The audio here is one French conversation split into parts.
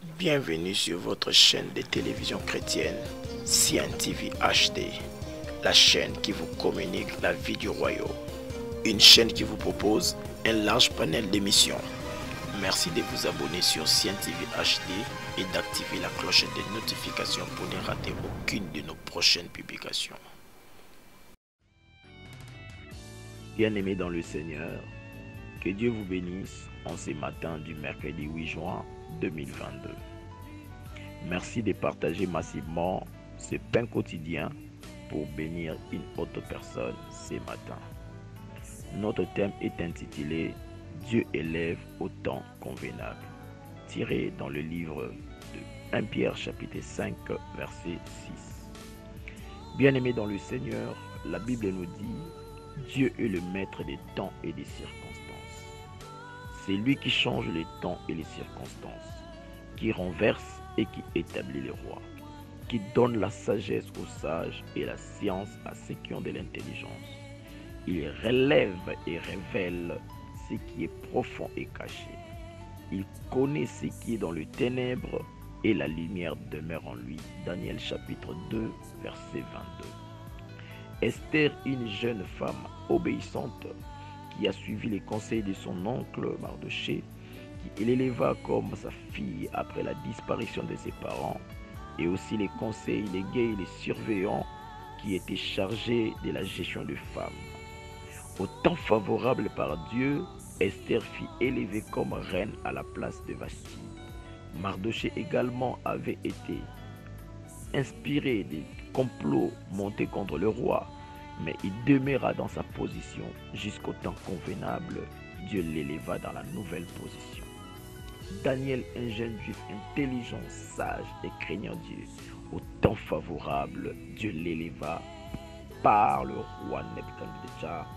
Bienvenue sur votre chaîne de télévision chrétienne, CNTV HD, la chaîne qui vous communique la vie du royaume. Une chaîne qui vous propose un large panel d'émissions. Merci de vous abonner sur CNTV HD et d'activer la cloche de notification pour ne rater aucune de nos prochaines publications. Bien-aimés dans le Seigneur, que Dieu vous bénisse en ce matin du mercredi 8 juin 2022. Merci de partager massivement ce pain quotidien pour bénir une autre personne ce matin. Notre thème est intitulé « Dieu élève au temps convenable », tiré dans le livre de 1 Pierre chapitre 5 verset 6. Bien-aimés dans le Seigneur, la Bible nous dit « Dieu est le maître des temps et des circonstances ». C'est lui qui change les temps et les circonstances, qui renverse et qui établit les rois, qui donne la sagesse aux sages et la science à ceux qui ont de l'intelligence. Il relève et révèle ce qui est profond et caché. Il connaît ce qui est dans les ténèbres et la lumière demeure en lui. Daniel chapitre 2, verset 22. Esther, une jeune femme obéissante qui a suivi les conseils de son oncle Mardoché, qui l'éleva comme sa fille après la disparition de ses parents, et aussi les conseils des guets et les surveillants qui étaient chargés de la gestion des femmes. Au temps favorable par Dieu, Esther fut élevée comme reine à la place de Vashti. Mardoché également avait été inspiré des complots montés contre le roi, mais il demeura dans sa position jusqu'au temps convenable. Dieu l'éléva dans la nouvelle position. Daniel, un jeune juif intelligent, sage et craignant Dieu, au temps favorable, Dieu l'éléva par le roi Nebuchadnezzar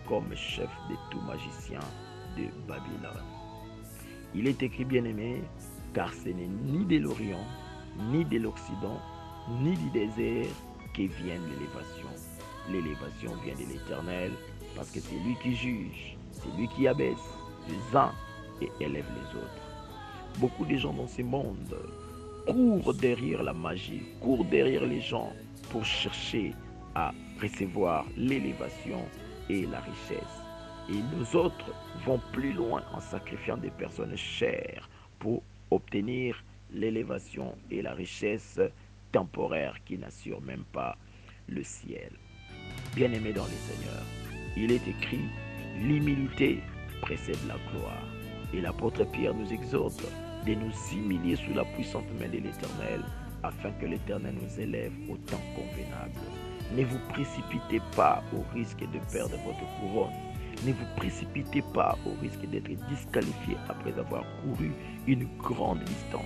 comme chef de tout magicien de Babylone. Il est écrit, bien-aimé, car ce n'est ni de l'Orient, ni de l'Occident, ni du désert que vient l'élévation. L'élévation vient de l'Éternel, parce que c'est lui qui juge, c'est lui qui abaisse les uns et élève les autres. Beaucoup de gens dans ce monde courent derrière la magie, courent derrière les gens pour chercher à recevoir l'élévation et la richesse. Et nous autres vont plus loin en sacrifiant des personnes chères pour obtenir l'élévation et la richesse temporaire qui n'assure même pas le ciel. Bien-aimés dans le Seigneur, il est écrit « L'humilité précède la gloire ». Et l'apôtre Pierre nous exhorte de nous humilier sous la puissante main de l'Éternel, afin que l'Éternel nous élève au temps convenable. Ne vous précipitez pas au risque de perdre votre couronne. Ne vous précipitez pas au risque d'être disqualifié après avoir couru une grande distance.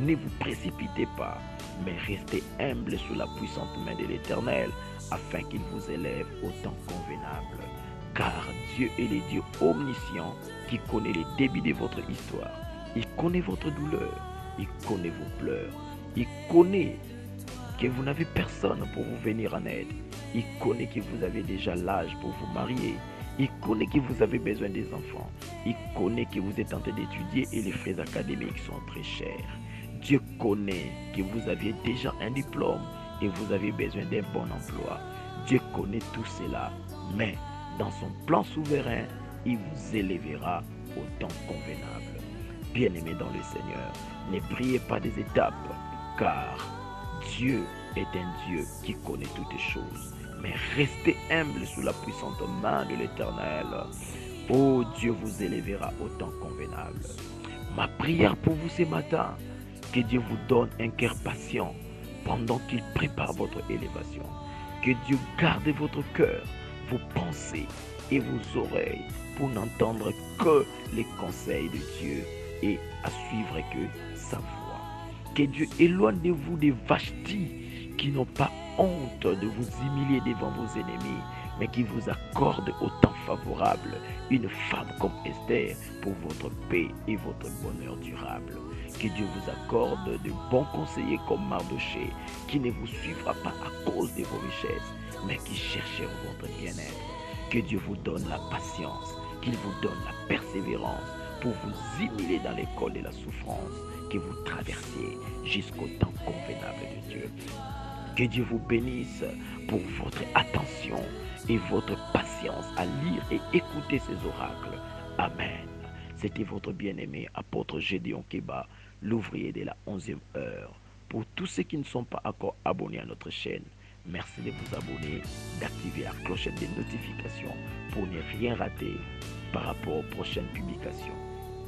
Ne vous précipitez pas, mais restez humble sous la puissante main de l'Éternel, afin qu'il vous élève au temps convenable. Car Dieu est le Dieu omniscient qui connaît les débits de votre histoire. Il connaît votre douleur, il connaît vos pleurs, il connaît que vous n'avez personne pour vous venir en aide. Il connaît que vous avez déjà l'âge pour vous marier. Il connaît que vous avez besoin des enfants. Il connaît que vous êtes en train d'étudier et les frais académiques sont très chers. Dieu connaît que vous aviez déjà un diplôme et vous avez besoin d'un bon emploi. Dieu connaît tout cela, mais dans son plan souverain, il vous élèvera au temps convenable. Bien-aimés dans le Seigneur, ne priez pas des étapes, car Dieu est un Dieu qui connaît toutes les choses. Mais restez humble sous la puissante main de l'Éternel. Oh, Dieu vous élèvera au temps convenable. Ma prière pour vous ce matin, que Dieu vous donne un cœur patient pendant qu'il prépare votre élévation. Que Dieu garde votre cœur, vos pensées et vos oreilles pour n'entendre que les conseils de Dieu et à suivre que sa voix. Que Dieu éloigne de vous des Vashti qui n'ont pas honte de vous humilier devant vos ennemis, mais qui vous accorde au temps favorable une femme comme Esther pour votre paix et votre bonheur durable. Que Dieu vous accorde de bons conseillers comme Mardoché, qui ne vous suivra pas à cause de vos richesses, mais qui chercheront votre bien-être. Que Dieu vous donne la patience, qu'il vous donne la persévérance pour vous immoler dans l'école de la souffrance que vous traversiez jusqu'au temps convenable de Dieu. Que Dieu vous bénisse pour votre attention et votre patience à lire et écouter ces oracles. Amen. C'était votre bien-aimé apôtre Gédéon Keba, l'ouvrier de la 11e heure. Pour tous ceux qui ne sont pas encore abonnés à notre chaîne, merci de vous abonner, d'activer la clochette des notifications pour ne rien rater par rapport aux prochaines publications.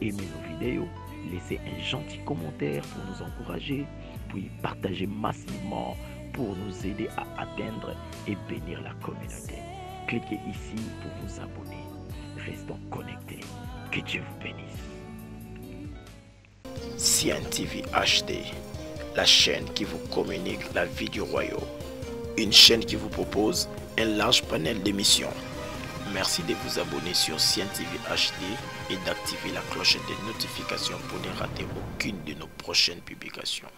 Aimez nos vidéos, laissez un gentil commentaire pour nous encourager, puis partagez massivement pour nous aider à atteindre et bénir la communauté. Cliquez ici pour vous abonner. Restons connectés. Que Dieu vous bénisse. Cien TV HD, la chaîne qui vous communique la vie du royaume. Une chaîne qui vous propose un large panel d'émissions. Merci de vous abonner sur Cien TV HD et d'activer la cloche des notifications pour ne rater aucune de nos prochaines publications.